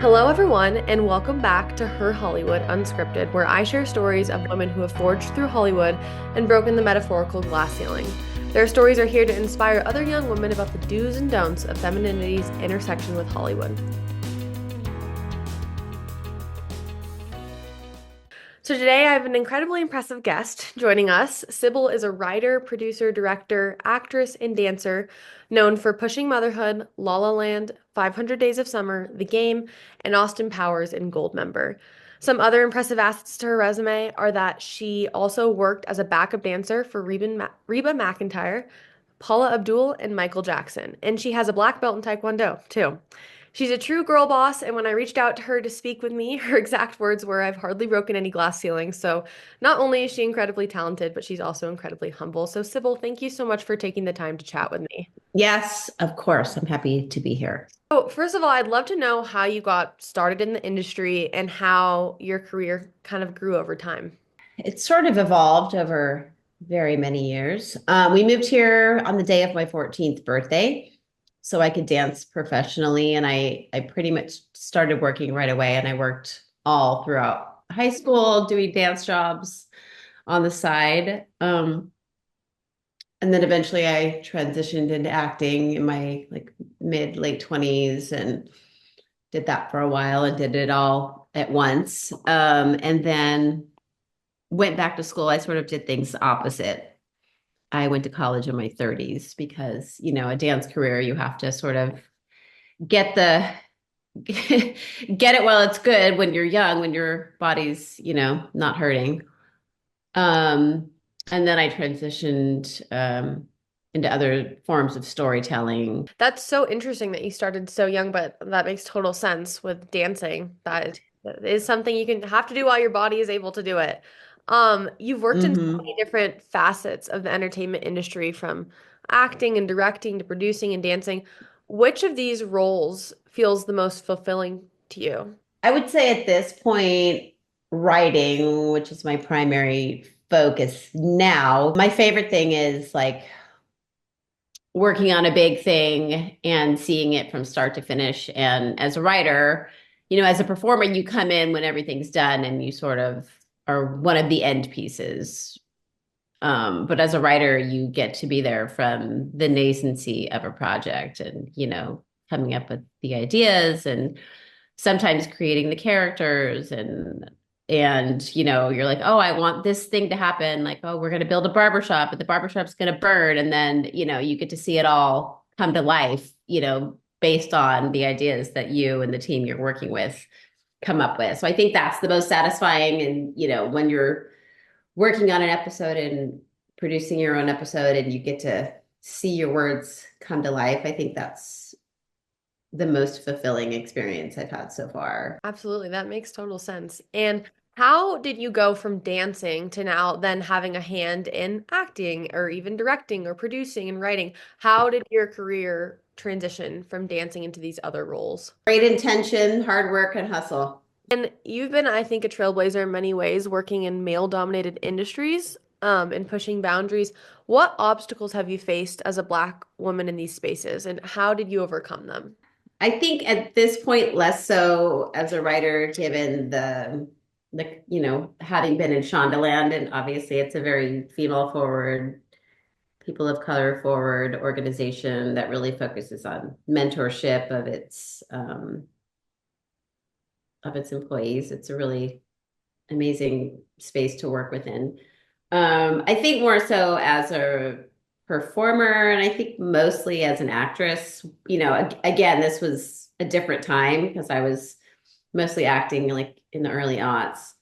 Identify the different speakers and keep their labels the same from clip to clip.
Speaker 1: Hello, everyone, and welcome back to Her Hollywood Unscripted, where I share stories of women who have forged through Hollywood and broken the metaphorical glass ceiling. Their stories are here to inspire other young women about the do's and don'ts of femininity's intersection with Hollywood. So today I have an incredibly impressive guest joining us. Sybil is a writer, producer, director, actress, and dancer known for Pushing Motherhood, La La Land, 500 Days of Summer, The Game, and Austin Powers in Goldmember. Some other impressive assets to her resume are that she also worked as a backup dancer for Reba McEntire, Paula Abdul, and Michael Jackson. And she has a black belt in Taekwondo, too. She's a true girl boss, and when I reached out to her to speak with me, her exact words were, I've hardly broken any glass ceilings. So not only is she incredibly talented, but she's also incredibly humble. So, Sybil, thank you so much for taking the time to chat with me.
Speaker 2: Yes, of course. I'm happy to be here.
Speaker 1: So, first of all, I'd love to know how you got started in the industry and how your career kind of grew over time.
Speaker 2: It's sort of evolved over very many years. We moved here on the day of my 14th birthday, so I could dance professionally, and I pretty much started working right away. And I worked all throughout high school doing dance jobs on the side. And then eventually I transitioned into acting in my like mid late 20s and did that for a while and did it all at once. And then went back to school. I sort of did things opposite. I went to college in my 30s because, a dance career, you have to sort of get the get it while it's good when you're young, when your body's, not hurting. Um, and then I transitioned into other forms of storytelling.
Speaker 1: That's so interesting that you started so young, but that makes total sense with dancing. That is something you can have to do while your body is able to do it. You've worked in so
Speaker 2: Hmm.
Speaker 1: many different facets of the entertainment industry, from acting and directing to producing and dancing. Which of these roles feels the most fulfilling to you?
Speaker 2: I would say at this point, writing, which is my primary focus now, my favorite thing is like working on a big thing and seeing it from start to finish. And as a writer, as a performer, you come in when everything's done and you sort of are one of the end pieces. But as a writer, you get to be there from the nascency of a project and, coming up with the ideas and sometimes creating the characters and you're like, oh, I want this thing to happen, like, oh, we're going to build a barbershop, but the barbershop's going to burn, and then you get to see it all come to life, based on the ideas that you and the team you're working with come up with. So I think that's the most satisfying. And when you're working on an episode and producing your own episode and you get to see your words come to life, I think that's the most fulfilling experience I've had so far.
Speaker 1: Absolutely, that makes total sense. And how did you go from dancing to now then having a hand in acting or even directing or producing and writing? How did your career transition from dancing into these other roles?
Speaker 2: Great intention, hard work, and hustle.
Speaker 1: And you've been, I think, a trailblazer in many ways, working in male-dominated industries, and pushing boundaries. What obstacles have you faced as a Black woman in these spaces, and how did you overcome them?
Speaker 2: I think at this point, less so as a writer, given the having been in Shondaland, and obviously it's a very female forward, people of color forward organization that really focuses on mentorship of its employees. It's a really amazing space to work within. I think more so as a performer, and I think mostly as an actress. Again, this was a different time because I was mostly acting like in the early aughts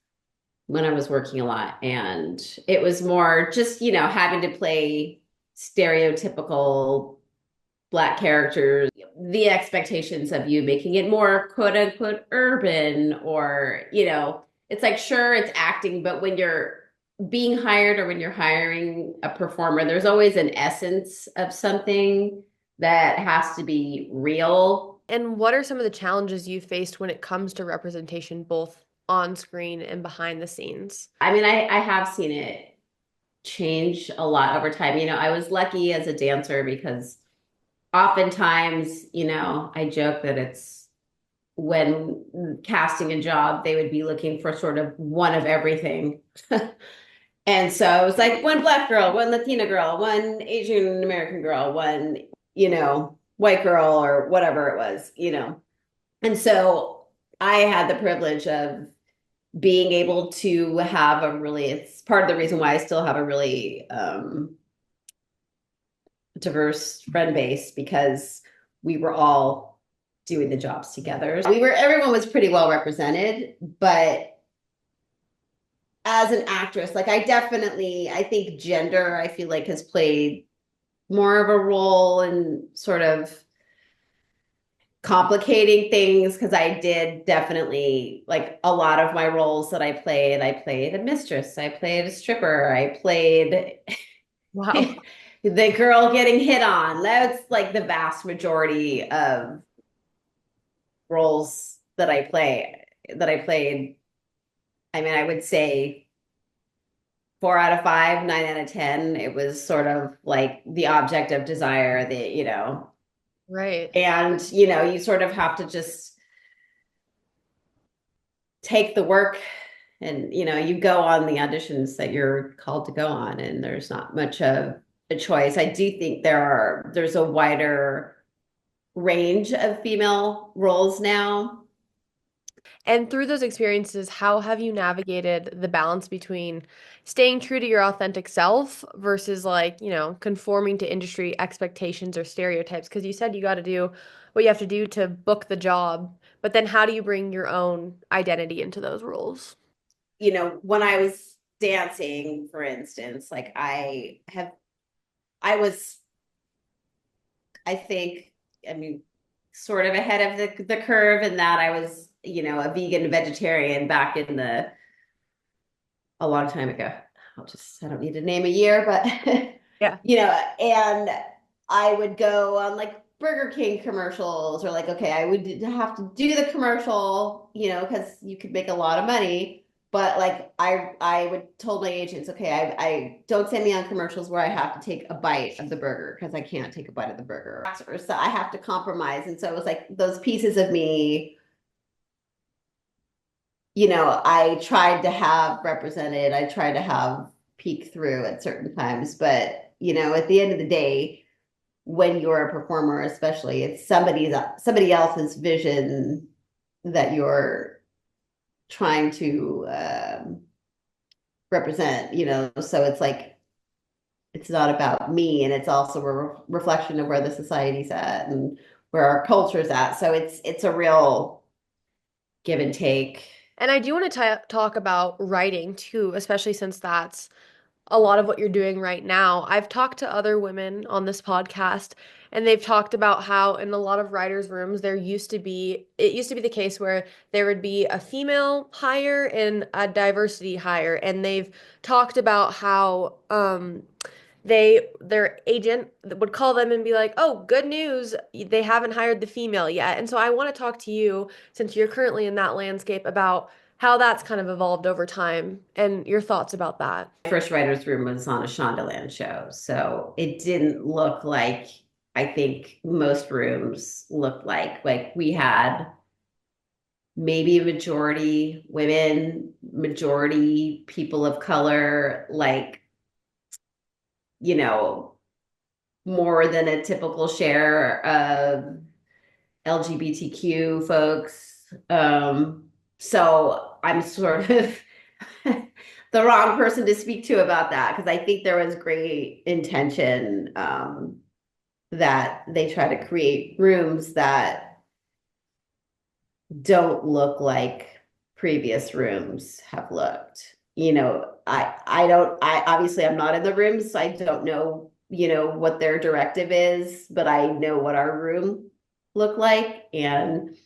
Speaker 2: when I was working a lot. And it was more just, having to play stereotypical Black characters, the expectations of you making it more quote unquote urban, or, it's like, sure, it's acting, but when you're being hired or when you're hiring a performer, there's always an essence of something that has to be real.
Speaker 1: And what are some of the challenges you faced when it comes to representation, both on screen and behind the scenes?
Speaker 2: I mean, I have seen it change a lot over time. I was lucky as a dancer because oftentimes, I joke that it's when casting a job, they would be looking for sort of one of everything. And so it was like one black girl, one Latina girl, one Asian American girl, one, white girl or whatever it was, And so I had the privilege of being able to have it's part of the reason why I still have a really diverse friend base because we were all doing the jobs together. Everyone was pretty well represented, but as an actress, like I think gender, I feel like has played more of a role in sort of complicating things because I did definitely like a lot of my roles that I played a mistress, I played a stripper, I played
Speaker 1: Wow.
Speaker 2: the girl getting hit on. That's like the vast majority of roles that I played. I mean, I would say 4 out of 5, 9 out of 10, it was sort of like the object of desire,
Speaker 1: Right.
Speaker 2: and you sort of have to just take the work and you go on the auditions that you're called to go on and there's not much of a choice. I do think there's a wider range of female roles now.
Speaker 1: And through those experiences, how have you navigated the balance between staying true to your authentic self versus like, conforming to industry expectations or stereotypes? Because you said you got to do what you have to do to book the job, but then how do you bring your own identity into those roles?
Speaker 2: When I was dancing, for instance, like I was, I think, I mean, sort of ahead of the curve in that I was, a vegan vegetarian back in a long time ago. I don't need to name a year, but
Speaker 1: Yeah.
Speaker 2: and I would go on like Burger King commercials or like, okay, I would have to do the commercial, because you could make a lot of money. But like I would told my agents, okay, I don't send me on commercials where I have to take a bite of the burger because I can't take a bite of the burger. Or so I have to compromise. And so it was like those pieces of me, I tried to have represented, I tried to have peek through at certain times. But, at the end of the day, when you're a performer, especially, it's somebody else's vision that you're trying to represent, so it's like it's not about me, and it's also a reflection of where the society's at and where our culture's at. So it's a real give and take.
Speaker 1: And I do want to talk about writing too, especially since that's a lot of what you're doing right now. I've talked to other women on this podcast, and they've talked about how in a lot of writers' rooms, it used to be the case where there would be a female hire and a diversity hire. And they've talked about how, their agent would call them and be like, "Oh, good news, they haven't hired the female yet." And so I want to talk to you, since you're currently in that landscape, about how that's kind of evolved over time and your thoughts about that.
Speaker 2: My first writer's room was on a Shonda show, so it didn't look like I think most rooms looked like we had maybe a majority women, majority people of color, like, you know, more than a typical share of LGBTQ folks. So I'm sort of the wrong person to speak to about that because I think there was great intention that they try to create rooms that don't look like previous rooms have looked. I obviously I'm not in the rooms, so I don't know, what their directive is, but I know what our room looked like. And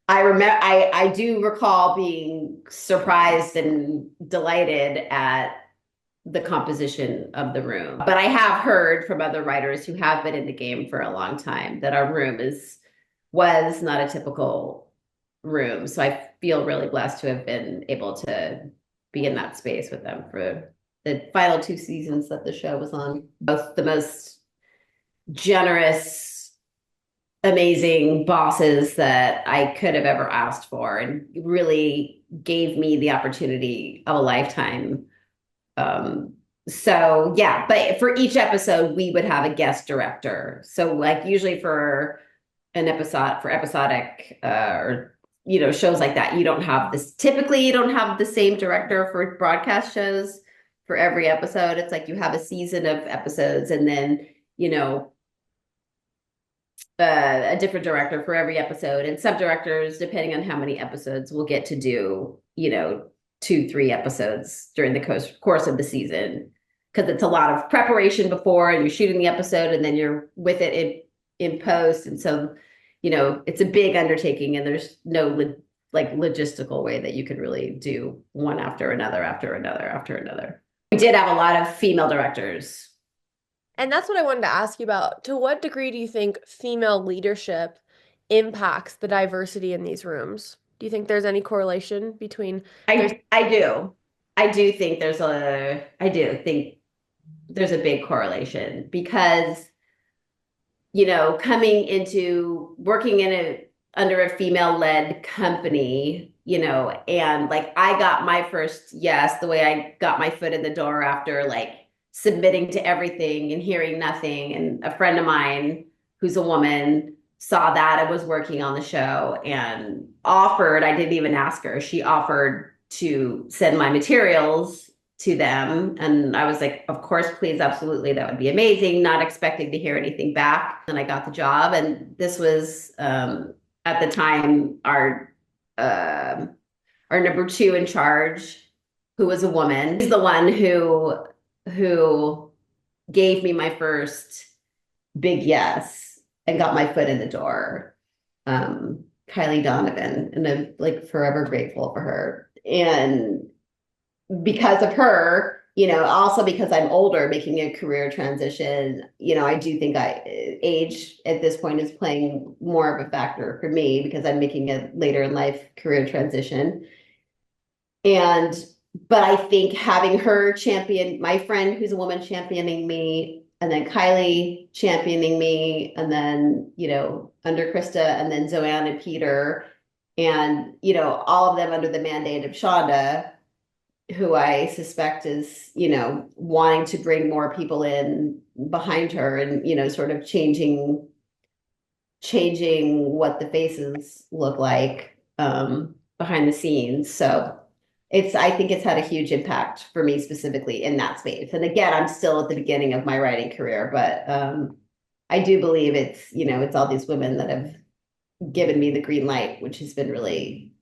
Speaker 2: I do recall being surprised and delighted at the composition of the room. But I have heard from other writers who have been in the game for a long time that our room was not a typical room. So I feel really blessed to have been able to be in that space with them for the final 2 seasons that the show was on. Both the most generous amazing bosses that I could have ever asked for, and really gave me the opportunity of a lifetime. Um, so yeah, but for each episode, we would have a guest director. So like usually for an episode for episodic or shows like that, you don't have this typically you don't have the same director for broadcast shows for every episode. It's like you have a season of episodes, and then you know a different director for every episode. And some directors, depending on how many episodes, will get to do 2, 3 episodes during the course of the season, because it's a lot of preparation before, and you're shooting the episode and then you're with it in post. And so it's a big undertaking, and there's no like logistical way that you could really do one after another after another after another. We did have a lot of female directors.
Speaker 1: And that's what I wanted to ask you about. To what degree do you think female leadership impacts the diversity in these rooms? Do you think there's any correlation between there's
Speaker 2: I do think there's a big correlation, because coming into working in a under a female led company, and like I got my first yes, the way I got my foot in the door after like submitting to everything and hearing nothing. And a friend of mine who's a woman saw that I was working on the show and offered, I didn't even ask her, she offered to send my materials to them. And I was like, of course, please, absolutely, that would be amazing, not expecting to hear anything back. And I got the job. And this was at the time our number two in charge, who was a woman. He's the one who gave me my first big yes and got my foot in the door. Kylie Donovan, and I'm like forever grateful for her. And because of her, also because I'm older, making a career transition, I do think age at this point is playing more of a factor for me, because I'm making a later in life career transition. And, but I think having her champion, my friend who's a woman championing me, and then Kylie championing me, and then, under Krista, and then Zoanne and Peter, and, all of them under the mandate of Shonda, who I suspect is, wanting to bring more people in behind her, and, sort of changing what the faces look like behind the scenes. So I think it's had a huge impact for me specifically in that space. And again, I'm still at the beginning of my writing career, but I do believe it's all these women that have given me the green light, which has been really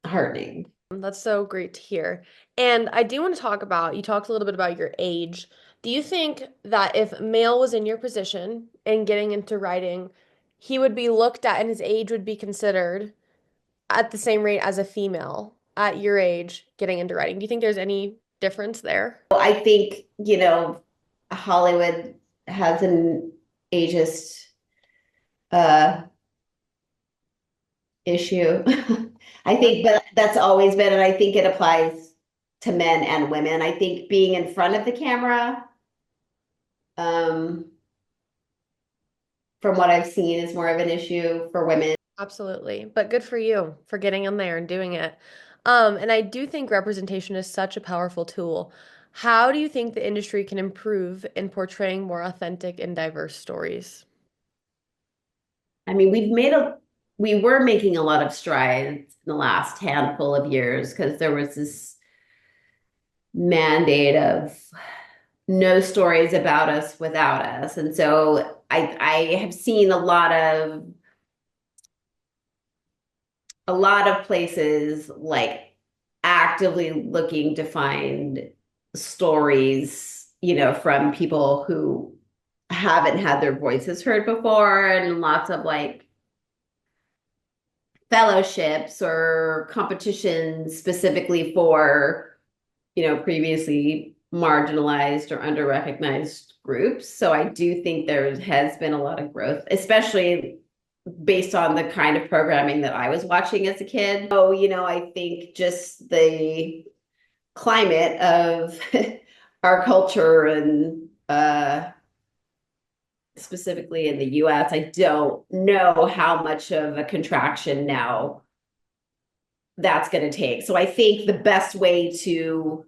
Speaker 2: heartening.
Speaker 1: That's so great to hear. And I do want to talk about, you talked a little bit about your age. Do you think that if male was in your position and getting into writing, he would be looked at and his age would be considered at the same rate as a female at your age getting into writing? Do you think there's any difference there?
Speaker 2: I think, Hollywood has an ageist uh, issue. I think, but that's always been, and I think it applies to men and women. I think being in front of the camera, um, from what I've seen, is more of an issue for women.
Speaker 1: Absolutely. But good for you for getting in there and doing it. And I do think representation is such a powerful tool. How do you think the industry can improve in portraying more authentic and diverse stories?
Speaker 2: I mean, we were making a lot of strides in the last handful of years, because there was this mandate of no stories about us without us. And so I have seen a lot of places like actively looking to find stories, from people who haven't had their voices heard before, and lots of like fellowships or competitions specifically for, previously marginalized or under-recognized groups. So I do think there has been a lot of growth, especially based on the kind of programming that I was watching as a kid. So, I think just the climate of our culture and specifically in the US, I don't know how much of a contraction now that's going to take. So I think the best way to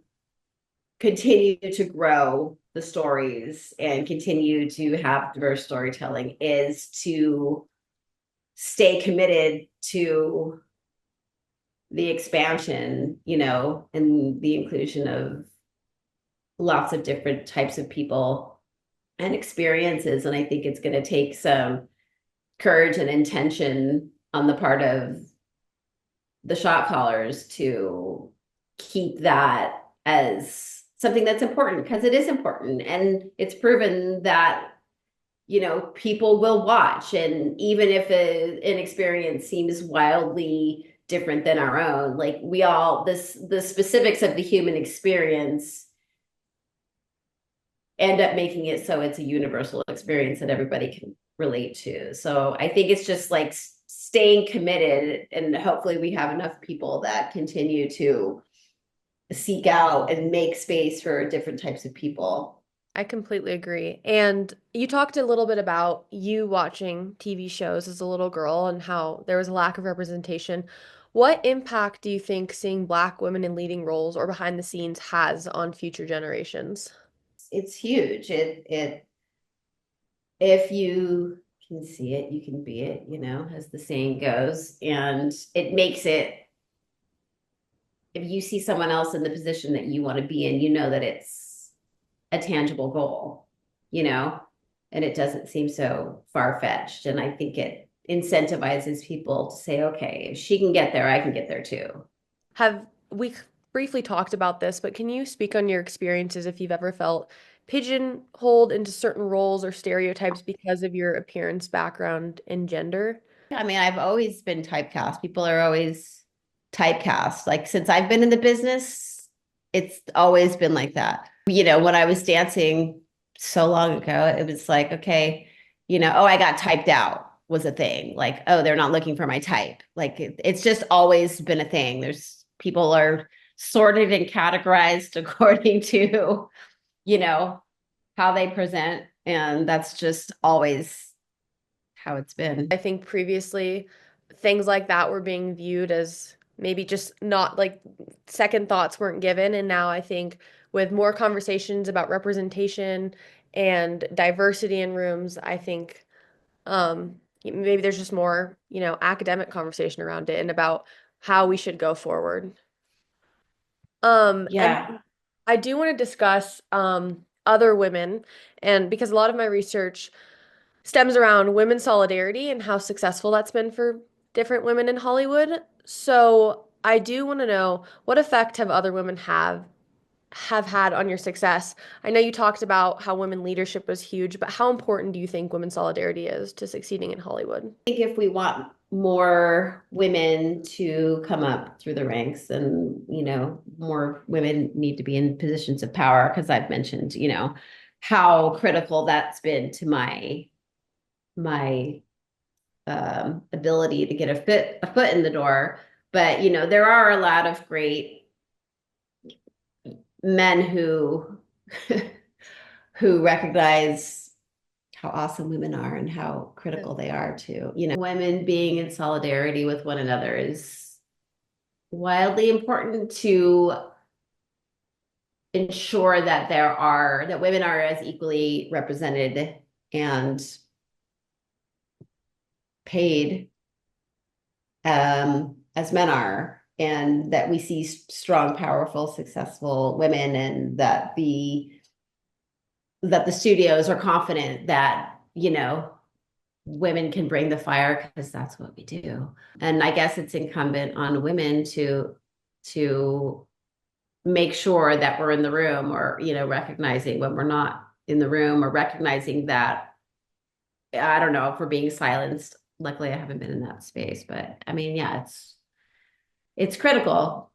Speaker 2: continue to grow the stories and continue to have diverse storytelling is to stay committed to the expansion, and the inclusion of lots of different types of people and experiences. And I think it's going to take some courage and intention on the part of the shot callers to keep that as something that's important, because it is important. And it's proven that, people will watch. And even if an experience seems wildly different than our own, like the specifics of the human experience end up making it so it's a universal experience that everybody can relate to. So I think it's just like staying committed, and hopefully we have enough people that continue to seek out and make space for different types of people.
Speaker 1: I completely agree. And you talked a little bit about you watching TV shows as a little girl and how there was a lack of representation. What impact do you think seeing Black women in leading roles or behind the scenes has on future generations?
Speaker 2: It's huge. It if you can see it, you can be it, as the saying goes. And it makes it, if you see someone else in the position that you want to be in, you know that it's a tangible goal, you know, and it doesn't seem so far-fetched. And I think it incentivizes people to say, okay, if she can get there, I can get there too.
Speaker 1: Have we briefly talked about this, but can you speak on your experiences if you've ever felt pigeonholed into certain roles or stereotypes because of your appearance, background, and gender?
Speaker 2: I mean, I've always been typecast. People are always typecast. Like since I've been in the business, it's always been like that. When I was dancing so long ago, it was like, okay, oh, I got typed out was a thing. Like, oh, they're not looking for my type. Like it's just always been a thing. There's people are sorted and categorized according to, you know, how they present. And that's just always how it's been.
Speaker 1: I think previously things like that were being viewed as maybe just not like second thoughts weren't given. And now I think with more conversations about representation and diversity in rooms, I think maybe there's just more, academic conversation around it and about how we should go forward. And
Speaker 2: Yeah.
Speaker 1: I do want to discuss other women, and because a lot of my research stems around women's solidarity and how successful that's been for different women in Hollywood. So I do want to know what effect have other women have had on your success? I know you talked about how women leadership was huge, but how important do you think women's solidarity is to succeeding in Hollywood?
Speaker 2: Think if we want more women to come up through the ranks, and more women need to be in positions of power, because I've mentioned how critical that's been to my ability to get a foot in the door. But there are a lot of great men who who recognize how awesome women are and how critical they are to, women being in solidarity with one another is wildly important to ensure that women are as equally represented and paid as men are, and that we see strong, powerful, successful women, and that the studios are confident that women can bring the fire, because that's what we do. And I guess it's incumbent on women to make sure that we're in the room, or recognizing when we're not in the room, or recognizing that, I don't know, if we're being silenced. Luckily I haven't been in that space, but I mean, yeah, it's critical.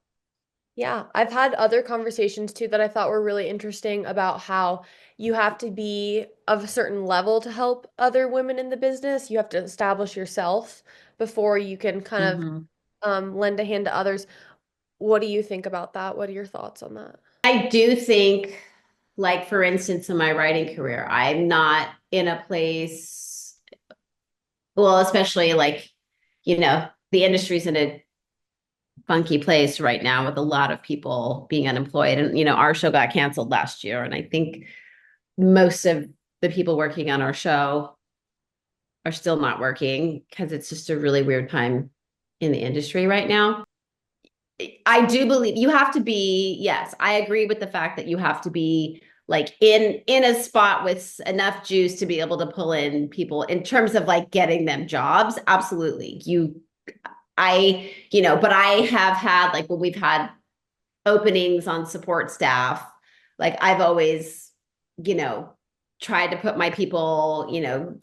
Speaker 1: Yeah, I've had other conversations too that I thought were really interesting about how you have to be of a certain level to help other women in the business. You have to establish yourself before you can kind of
Speaker 2: Mhm.
Speaker 1: lend a hand to others. What do you think about that? What are your thoughts on that?
Speaker 2: I do think like for instance, in my writing career, I'm not in a place, well, especially like, the industry's in a funky place right now with a lot of people being unemployed. And, our show got canceled last year. And I think most of the people working on our show are still not working because it's just a really weird time in the industry right now. I do believe you have to be, yes, I agree with the fact that you have to be like in a spot with enough juice to be able to pull in people in terms of like getting them jobs. Absolutely. But I have had like when we've had openings on support staff, like I've always, you know, tried to put my people,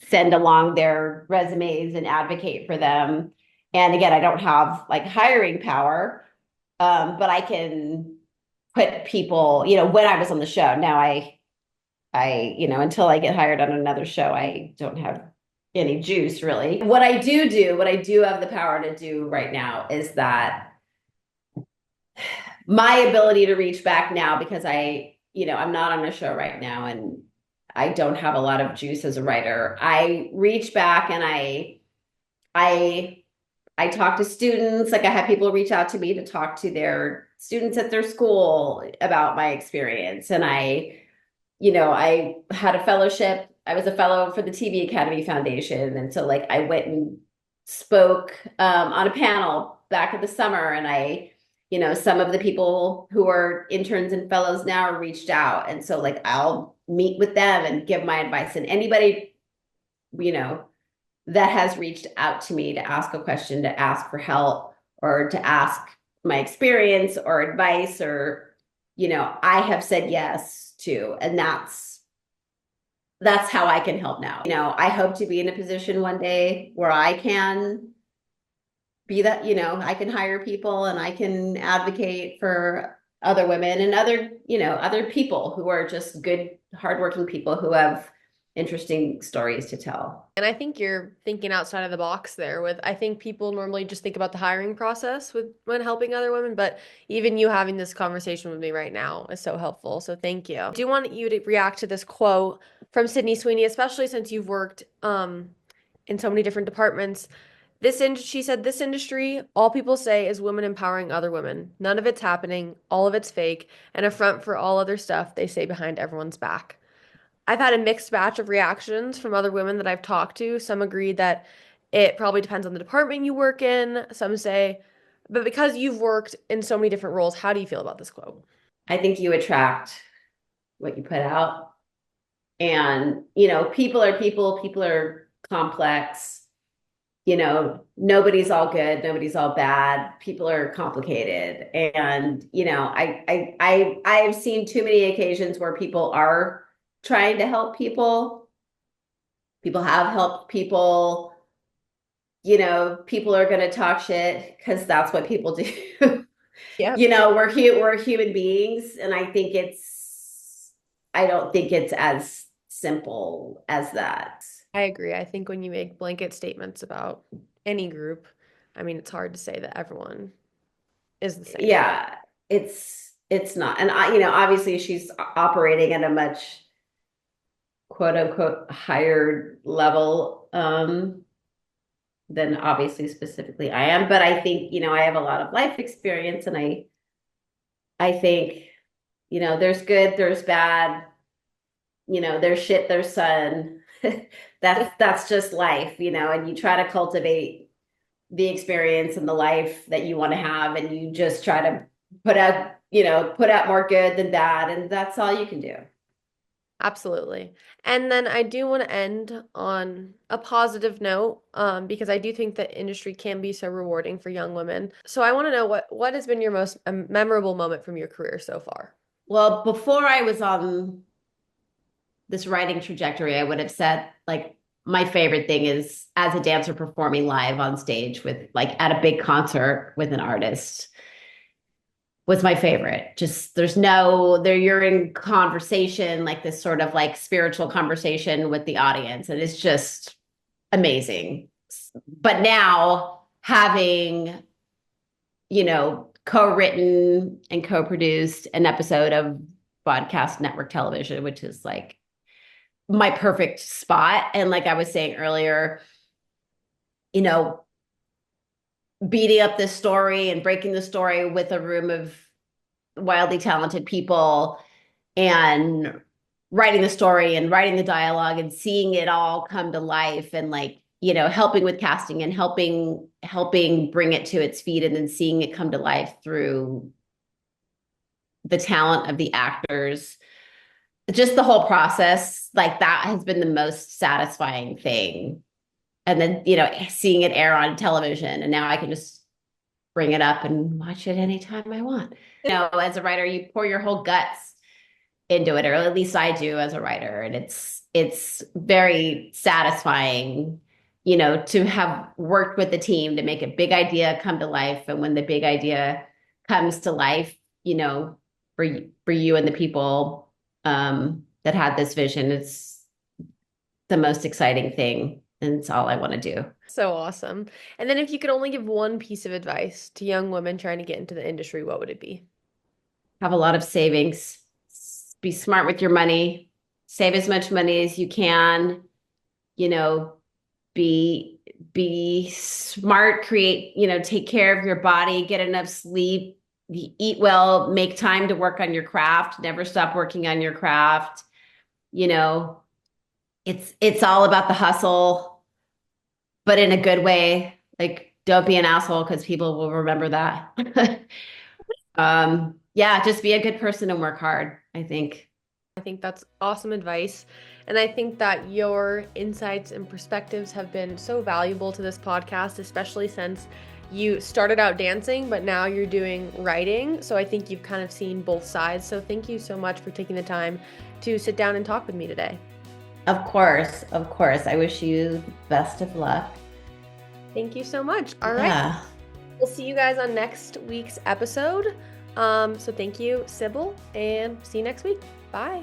Speaker 2: send along their resumes and advocate for them. And again, I don't have like hiring power, but I can put people, when I was on the show. Now until I get hired on another show, I don't have any juice really. What I do have the power to do right now is that my ability to reach back now because I'm not on a show right now and I don't have a lot of juice as a writer. I reach back and I I talk to students, like I have people reach out to me to talk to their students at their school about my experience. And I had a fellowship. I was a fellow for the TV Academy Foundation. And so like I went and spoke on a panel back in the summer and some of the people who are interns and fellows now reached out. And so like I'll meet with them and give my advice. And anybody, that has reached out to me to ask a question, to ask for help, or to ask my experience or advice, or, I have said yes to. And that's how I can help now. I hope to be in a position one day where I can be that, I can hire people and I can advocate for other women and other people who are just good, hardworking people who have interesting stories to tell.
Speaker 1: And I think you're thinking outside of the box there with I think people normally just think about the hiring process with when helping other women, but even you having this conversation with me right now is so helpful. So thank you. I do want you to react to this quote from Sydney Sweeney, especially since you've worked in so many different departments. She said, this industry, all people say is women empowering other women. None of it's happening. All of it's fake and a front for all other stuff they say behind everyone's back. I've had a mixed batch of reactions from other women that I've talked to. Some agree that it probably depends on the department you work in. Some say, but because you've worked in so many different roles, how do you feel about this quote?
Speaker 2: I think you attract what you put out. And, people are people are complex. Nobody's all good, nobody's all bad. People are complicated. And, I've seen too many occasions where people are trying to help people. People have helped people. People are going to talk shit because that's what people do.
Speaker 1: Yep.
Speaker 2: We're human beings, and I don't think it's as simple as that.
Speaker 1: I agree. I think when you make blanket statements about any group, I mean, it's hard to say that everyone is the same.
Speaker 2: Yeah, it's not. And obviously she's operating at a much quote unquote higher level than obviously specifically I am. But I think, I have a lot of life experience and I think, there's good, there's bad, there's shit, there's sun. That's just life, and you try to cultivate the experience and the life that you want to have, and you just try to put out more good than bad, and that's all you can do.
Speaker 1: Absolutely. And then I do want to end on a positive note, because I do think that industry can be so rewarding for young women. So I want to know what has been your most memorable moment from your career so far?
Speaker 2: Well, before I was on this writing trajectory, I would have said like my favorite thing is as a dancer performing live on stage with like at a big concert with an artist was my favorite. Just you're in conversation, like this sort of like spiritual conversation with the audience. And it's just amazing. But now having, co-written and co-produced an episode of broadcast network television, which is like my perfect spot. And like I was saying earlier, you know, beating up this story and breaking the story with a room of wildly talented people and writing the story and writing the dialogue and seeing it all come to life and like, you know, helping with casting and helping bring it to its feet and then seeing it come to life through the talent of the actors. Just the whole process, like that has been the most satisfying thing. And then, you know, seeing it air on television and now I can just bring it up and watch it anytime I want. You know, as a writer, you pour your whole guts into it, or at least I do as a writer. And it's very satisfying, you know, to have worked with the team to make a big idea come to life. And when the big idea comes to life, you know, for you and the people that had this vision, it's the most exciting thing. And it's all I want to do.
Speaker 1: So awesome. And then if you could only give one piece of advice to young women trying to get into the industry, what would it be?
Speaker 2: Have a lot of savings, be smart with your money, save as much money as you can, you know, be smart, create, you know, take care of your body, get enough sleep, eat well, make time to work on your craft, never stop working on your craft. You know, it's all about the hustle, but in a good way. Like don't be an asshole because people will remember that. Yeah, just be a good person and work hard, I think.
Speaker 1: I think that's awesome advice. And I think that your insights and perspectives have been so valuable to this podcast, especially since you started out dancing, but now you're doing writing. So I think you've kind of seen both sides. So thank you so much for taking the time to sit down and talk with me today.
Speaker 2: Of course, of course. I wish you the best of luck.
Speaker 1: Thank you so much. All right.
Speaker 2: Yeah.
Speaker 1: We'll see you guys on next week's episode. So thank you, Sybil, and see you next week. Bye.